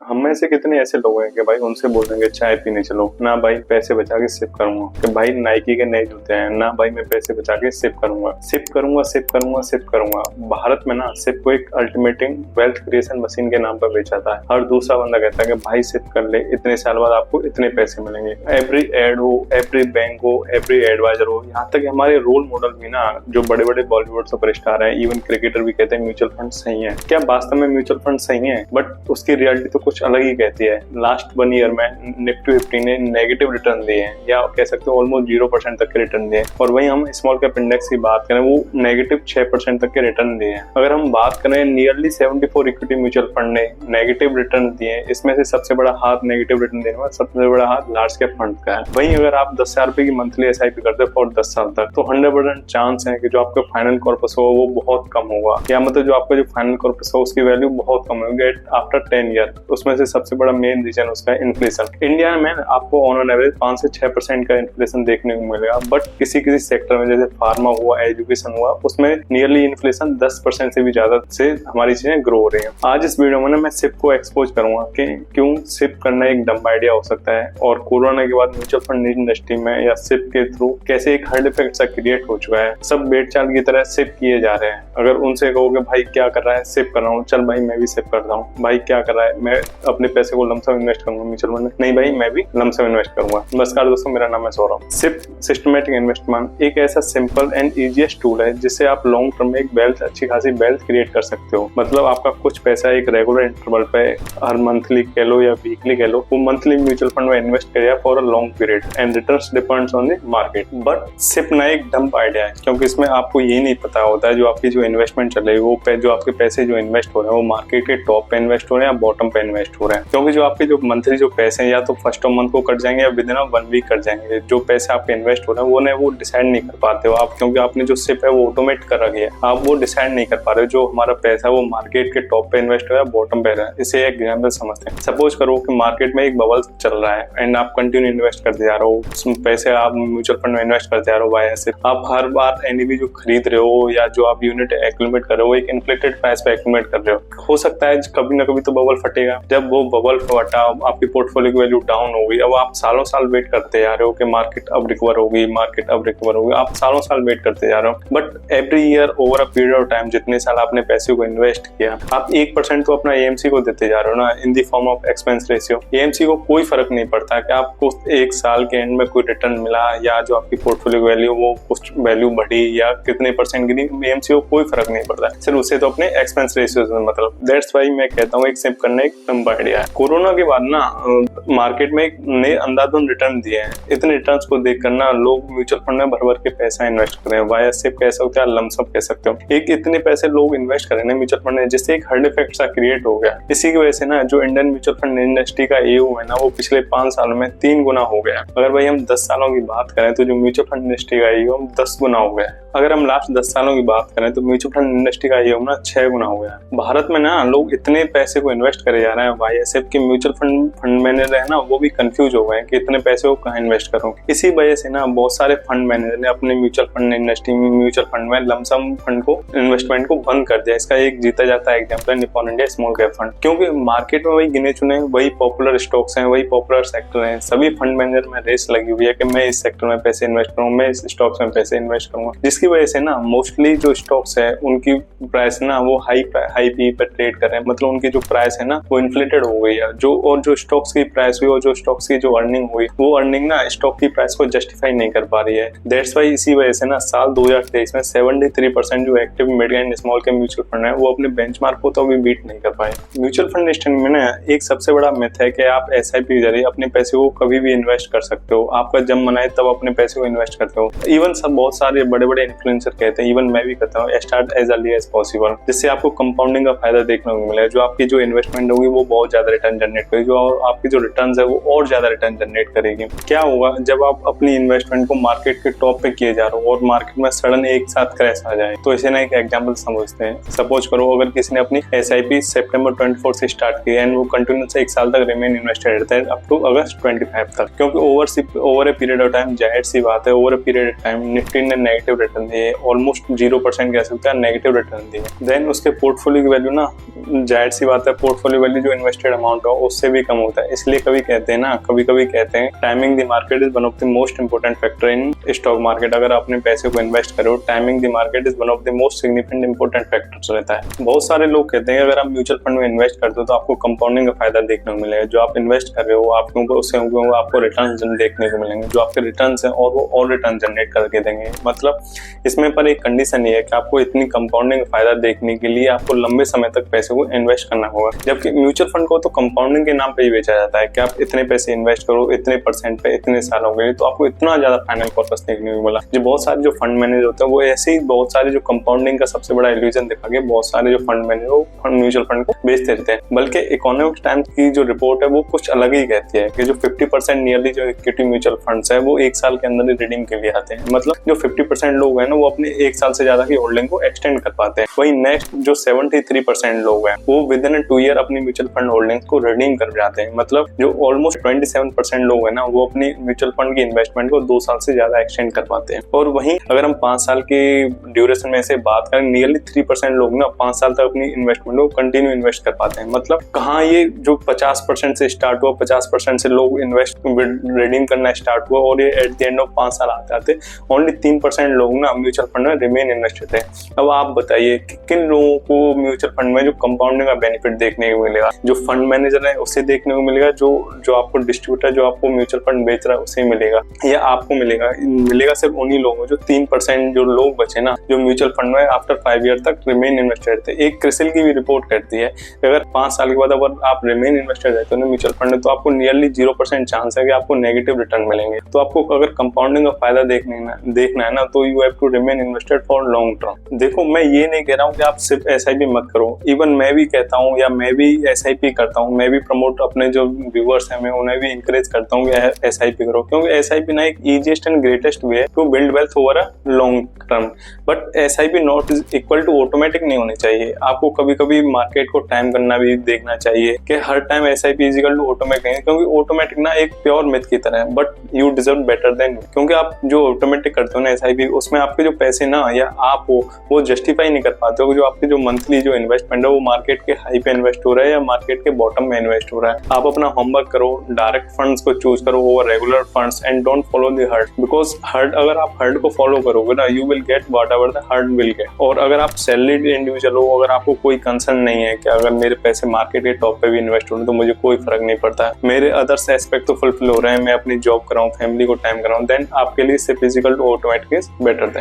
हम में से कितने ऐसे लोग हैं कि भाई उनसे बोलेंगे चाय पीने चलो, ना भाई पैसे बचा के सिप करूंगा, कि भाई नाइकी के नए जूते हैं, ना भाई मैं पैसे बचा के सिप करूंगा, सिप करूंगा सिप करूंगा सिप करूंगा। भारत में ना सिप को एक अल्टीमेटिंग वेल्थ क्रिएशन मशीन के नाम पर बेचा था। हर दूसरा बंदा कहता है कि भाई सिप कर ले, इतने साल बाद आपको इतने पैसे मिलेंगे। एवरी एड हो, एवरी बैंक हो, एवरी एडवाइजर हो, यहाँ तक हमारे रोल मॉडल भी ना जो बड़े बड़े बॉलीवुड सुपरस्टार हैं, इवन क्रिकेटर भी कहते हैं म्यूचुअल फंड सही है। क्या वास्तव में म्यूचुअल फंड सही है? बट उसकी रियलिटी तो कुछ अलग ही कहती है। लास्ट 1 ईयर में निफ्टी 50 ने नेगेटिव रिटर्न दिए हैं, या कह सकते हो ऑलमोस्ट 0% तक के रिटर्न दिए हैं। और वहीं हम स्मॉल कैप इंडेक्स की बात करें, वो नेगेटिव 6% तक के रिटर्न दिए हैं। अगर हम बात करें नियरली 74 इक्विटी म्यूचुअल फंड ने नेगेटिव रिटर्न दिए हैं। इसमें से सबसे बड़ा हाथ नेगेटिव रिटर्न देने वाला सबसे बड़ा हाथ लार्ज कैप फंड का है। वहीं अगर आप 10,000 रुपए की मंथली SIP करते हो फॉर 10 साल तक, तो 100% चांस है कि जो आपका फाइनल कॉर्पस हो वो बहुत कम होगा, या मतलब जो आपका जो फाइनल कॉर्पस हो उसकी वैल्यू बहुत कम होगी आफ्टर 10 ईयर। उसमें से सबसे बड़ा मेन रीजन उसका इन्फ्लेशन। इंडिया में आपको ऑन एवरेज 5 से 6% का इन्फ्लेशन देखने को मिलेगा, बट किसी किसी सेक्टर में जैसे फार्मा हुआ, एजुकेशन हुआ, उसमें नियरली इन्फ्लेशन 10% से भी ज्यादा से हमारी चीजें ग्रो हो रही है। आज इस वीडियो में ना मैं सिप को एक्सपोज करूंगा कि क्यों सिप करना एक डम आइडिया हो सकता है, और कोरोना के बाद म्यूचुअल फंड इंडस्ट्री में या सिप के थ्रू कैसे एक हर्ड इफेक्ट सा क्रिएट हो चुका है। सब बेट चाल की तरह सिप किए जा रहे हैं। अगर उनसे कहोगे भाई क्या कर रहा है, सिप कर रहा हूँ, चल भाई मैं भी सिप करता हूँ। भाई क्या कर रहा है, मैं अपने पैसे को लमसम इन्वेस्ट करूंगा म्यूचुअल फंड में, नहीं भाई मैं भी लमसम इन्वेस्ट करूंगा। नमस्कार दोस्तों, मेरा नाम है सौरभ। सिप सिस्टमैटिक इन्वेस्टमेंट एक ऐसा सिंपल एंड इजीएस्ट टूल है जिससे आप लॉन्ग टर्म में एक वेल्थ, अच्छी खासी वेल्थ क्रिएट कर सकते हो। मतलब आपका कुछ पैसा एक रेगुलर इंटरवल पे हर मंथली कह लो या वीकली कह लो, वो मंथली म्यूचुअल फंड में इन्वेस्ट करिए for a long period and returns depends on the market. But SIP ना एक डंप आइडिया है, क्योंकि इसमें आपको ये नहीं पता होता है जो आपकी जो इन्वेस्टमेंट चल रही है, वो जो आपके पैसे जो इन्वेस्ट हो रहे हैं वो मार्केट के टॉप पे इन्वेस्ट हो रहे हैं या बॉटम पे इन्वेस्ट हो रहे हैं। क्योंकि जो आपके जो मंथली जो पैसे हैं या तो फर्स्ट ऑफ मंथ को कट जाएंगे या विद इन 1 वीक कट जाएंगे। जो पैसे आपके इन्वेस्ट हो रहे हैं वो डिसाइड नहीं कर पाते हो आप, क्योंकि आपने जो सिप है वो ऑटोमेट कर रखी है, आप वो डिसाइड नहीं कर पा रहे हो जो हमारा पैसा है वो मार्केट के टॉप पे इन्वेस्ट हो या बॉटम पे है। इसे एक एग्जाम्पल समझते हैं। सपोज करो कि मार्केट में एक बबल चल रहा है एंड आप कंटिन्यू इन्वेस्ट करते जा रहे हो, उसमें पैसे आप म्यूचुअल फंड में इन्वेस्ट करते जा रहे हो वाया सिप। आप हर बार NAV जो खरीद रहे हो या जो आप यूनिट एक्यूमुलेट कर रहे हो एक इन्फ्लेटेड प्राइस पे एक्यूमुलेट कर रहे हो सकता है कभी ना कभी तो बबल फटेगा। जब वो बबल फटा, आपकी पोर्टफोलियो की वैल्यू डाउन हो गई, अब आप सालों साल वेट करते जा रहे हो कि मार्केट अब रिकवर होगी, मार्केट अब रिकवर होगी, आप सालों साल वेट करते जा रहे हो। But every year over a period of time जितने साल आपने पैसे को इन्वेस्ट किया, आप 1% तो अपना AMC को देते जा रहे हो ना, in the form of expense ratio. AMC को कोई फर्क नहीं पड़ता कि आपको एक साल के एंड में कोई रिटर्न मिला या जो आपकी पोर्टफोलियो वैल्यू वो कुछ वैल्यू बढ़ी या कितने % गिरी, AMC को कोई फर्क नहीं पड़ता। सिर्फ उससे तो अपने एक्सपेंस रेशियो से मतलब। दैट्स व्हाई मैं कहता हूँ एक सिप करना एक डंप आइडिया है। कोरोना के बाद ना मार्केट में एक नए अंधाधुंध रिटर्न दिए हैं। इतने रिटर्न्स को देखकर ना लोग म्यूचुअल फंड में भर भर के पैसा इन्वेस्ट कर रहे हैं। वाया सिप कह सकते हो या लमसम कह सकते हो। एक इतने पैसे लोग इन्वेस्ट कर रहे हैं म्यूचुअल फंड में, जिससे एक हर्ड इफेक्ट सा क्रिएट हो गया। इसी की वजह से ना जो इंडियन म्यूचुअल फंड इंडस्ट्री का AUM है ना, वो पिछले 5 सालों में 3 गुना हो गया। अगर भाई हम 10 सालों की बात करें तो जो म्यूचुअल फंड इंडस्ट्री का AUM 10 गुना हो गया। अगर हम लास्ट 10 सालों की बात करें तो म्यूचुअल फंड इंडस्ट्री का AUM ना 6 गुना हो गया। भारत में ना लोग इतने पैसे को इन्वेस्ट करे जा रहे हैं वाया सिप के म्यूचुअल फंड मैनेजर है ना, वो भी कंफ्यूज हो गए कि इतने पैसे को कहाँ इन्वेस्ट करूं। इसी वजह से ना बहुत सारे फंड मैनेजर ने अपने म्यूचुअल फंड इंडस्ट्री में म्यूचुअल फंड में लमसम फंड को इन्वेस्टमेंट को बंद कर दिया। इसका एक जीता जाता एग्जांपल है Nippon India small cap fund, क्योंकि मार्केट में वही गिने चुने वही पॉपुलर स्टॉक्स हैं, वही पॉपुलर सेक्टर हैं। सभी फंड मैनेजर में रेस लगी हुई है कि मैं इस सेक्टर में पैसे इन्वेस्ट करूँ, मैं इस स्टॉक्स में पैसे इन्वेस्ट करूंगा, जिसकी वजह से ना मोस्टली जो स्टॉक्स है उनकी प्राइस ना वो हाई PE पर ट्रेड कर रहे हैं। मतलब उनकी जो प्राइस है ना वो इन्फ्लेटेड हो गई है। जो स्टॉक्स की प्राइस हुई और जो स्टॉक्स की जो अर्निंग हुई, वो अर्निंग ना स्टॉक की प्राइस को जस्टिफाई नहीं कर पा रही है। दैट्स व्हाई इसी वजह से ना साल 2023 में 73% जो एक्टिव मिड एंड स्मॉल के म्यूचुअल फंड है वो अपने बेंचमार्क को तो अभी बीट नहीं कर पाए। म्यूचुअल फंड इंडस्ट्री में ना एक सबसे बड़ा मिथ है कि आप SIP के जरिए अपने पैसे को कभी भी इन्वेस्ट कर सकते हो। आपका जब मन आए तब अपने पैसे को इन्वेस्ट करते हो। इवन सब बहुत सारे बड़े बड़े इन्फ्लुएंसर कहते हैं, इवन मैं भी कहता हूँ, start as early as possible, जिससे आपको कंपाउंडिंग का फायदा देखने को मिलेगा। जो आपकी जो इन्वेस्टमेंट होगी वो बहुत ज्यादा रिटर्न जनरेट करेगी और आपकी जो रिटर्न है वो और ज्यादा रिटर्न जनरेट करेगी। क्या होगा जब आप अपनी इन्वेस्टमेंट को मार्केट के टॉप पे किए जा रहे हो और मार्केट में सडन एक साथ क्रैश आ जाए? तो इसे ना एक एग्जांपल समझते हैं। सपोज करो अगर किसी ने अपनी SIP सितंबर 24 से स्टार्ट की एंड वो कंटिन्यूस 1 साल तक रिमेन इन्वेस्टेड रहता है अप टू अगस्त 25 तक, क्योंकि over a period of time जाहिर सी बात है over a period of time Nifty ने नेगेटिव रिटर्न रिटर्न दिए, ऑलमोस्ट 0% कह सकते हैं नेगेटिव रिटर्न दिए। देन उसके पोर्टफोलियो की वैल्यू ना, जाहिर सी बात है पोर्टफोलियो वैल्यू जो इन्वेस्टेड अमाउंट हो उससे भी कम होता है। इसलिए कभी कहते हैं ना, कभी कहते हैं timing the market is one of the most important factor in stock market. अगर अपने पैसे को इन्वेस्ट करो, timing the market is one of the most significant important factors रहता है। बहुत सारे लोग कहते हैं अगर आप म्यूचुअल फंड में इन्वेस्ट करते हो तो आपको कंपाउंडिंग का फायदा देखने को मिलेगा। जो आप इन्वेस्ट कर रहे हो उससे आपको रिटर्न देखने को मिलेंगे, जो आपके रिटर्न है और रिटर्न जनरेट करके देंगे। मतलब इसमें पर एक कंडीशन ये है कि आपको इतनी कंपाउंडिंग फायदा देखने के लिए आपको लंबे समय तक पैसे को इन्वेस्ट करना होगा। जबकि म्यूचुअल फंड को तो कंपाउंडिंग के नाम पे ही बेचा जाता है कि आप इतने पैसे इन्वेस्ट करो इतने % पे इतने सालों के लिए, तो आपको इतना ज्यादा फाइनल कॉर्पस देखने को मिला। जो बहुत सारे जो फंड मैनेजर होते हैं वो ऐसे ही बहुत सारे जो कंपाउंडिंग का सबसे बड़ा इल्यूजन दिखा के बहुत सारे जो फंड मैनेजर वो म्यूचुअल फंड को बेचते रहते हैं। बल्कि इकोनॉमिक टाइम्स की जो रिपोर्ट है वो कुछ अलग ही कहती है कि जो 50% नियरली जो इक्विटी म्यूचुअल फंड्स है वो 1 साल के अंदर ही रिडीम के लिए आते हैं। मतलब जो 50% लोग हैं ना वो अपने 1 साल से ज्यादा की होल्डिंग को एक्सटेंड कर पाते हैं। वही नेक्स्ट जो 73% लोग हैं वो विद इन 2 ईयर अपनी म्यूचुअल फंड होल्डिंग्स को रिडीम कर जाते हैं। मतलब जो ऑलमोस्ट 27% लोग हैं ना वो अपनी म्यूचुअल फंड की इन्वेस्टमेंट को 2 साल से ज्यादा एक्सटेंड कर पाते हैं। और वहीं अगर हम 5 साल की ड्यूरेशन में से बात करें, नियरली 3% लोग ना 5 साल तक अपनी इन्वेस्टमेंट को कंटिन्यू इन्वेस्ट कर पाते हैं। मतलब कहाँ ये जो 50% से स्टार्ट हुआ, 50% से लोग इन्वेस्ट रिडीम करना स्टार्ट हुआ और ये एट द एंड ऑफ 5 साल आते आते ओनली 3% लोग ना म्यूचुअल फंड में रिमेन इन्वेस्टेड थे। अब आप बताइए कि किन लोगों को म्यूचुअल फंड में जो कंपाउंडिंग का बेनिफिट देखने को मिलेगा? जो फंड मैनेजर है उसे देखने को मिलेगा, जो आपको डिस्ट्रीब्यूटर जो आपको म्यूचुअल फंड बेच रहा है उसे मिलेगा, या आपको मिलेगा सिर्फ उन्हीं लोगों जो 3% जो लोग बचे ना जो म्यूचुअल फंड में आफ्टर 5 ईयर तक रिमेन इन्वेस्टेड थे। एक क्रिसिल की भी रिपोर्ट करती है अगर 5 साल के बाद अगर आप रिमेन इन्वेस्टेड रहते हो म्यूचुअल फंड में तो आपको नियरली 0% चांस है कि आपको नेगेटिव रिटर्न मिलेंगे। तो आपको अगर कंपाउंडिंग का फायदा देखना है ना तो you have to remain invested for long term. देखो मैं ये नहीं कह रहा हूँ कि आप सिर्फ SIP मत करो, इवन मैं भी कहता हूँ या मैं भी SIP करता हूँ, मैं भी प्रमोट अपने जो व्यूअर्स हैं मैं उन्हें भी इंकरेज करता हूँ कि SIP करो, क्योंकि SIP ना एक ईजीएस्ट एंड ग्रेटेस्ट वे है to build wealth over a long term. But SIP not is equal to automatic नहीं होनी चाहिए। आपको कभी कभी मार्केट को टाइम करना भी देखना चाहिए कि हर time SIP is equal to automatic नहीं, क्योंकि ऑटोमेटिक ना एक प्योर मिथ की तरह है। But you deserve better than, क्योंकि आप जो ऑटोमेटिक करते हो ना SIP उसमें आपके जो पैसे ना या आप हो वो जस्टिफाई नहीं कर पाते हो जो आपके जो मंथली जो इन्वेस्टमेंट है वो मार्केट के हाई पे इन्वेस्ट हो रहा है या मार्केट के बॉटम में इन्वेस्ट हो रहा है। आप अपना होमवर्क करो, डायरेक्ट फंड्स को चूज करो over regular funds and don't follow the heard, because heard अगर आप हर्ड को फॉलो करोगे ना you will get whatever the heard will get. और अगर आप सैलरीड इंडिविजुअल हो, अगर आपको कोई कंसर्न नहीं है कि अगर मेरे पैसे मार्केट के टॉप पे भी इन्वेस्ट हो रहे तो मुझे कोई फर्क नहीं पड़ता, मेरे अदर्स एस्पेक्ट तो फुलफिल हो रहे हैं, मैं अपनी जॉब कर रहा हूँ, फैमिली को टाइम कर रहा हूँ, देन आपके लिए सिर्फ physical to automatic is better.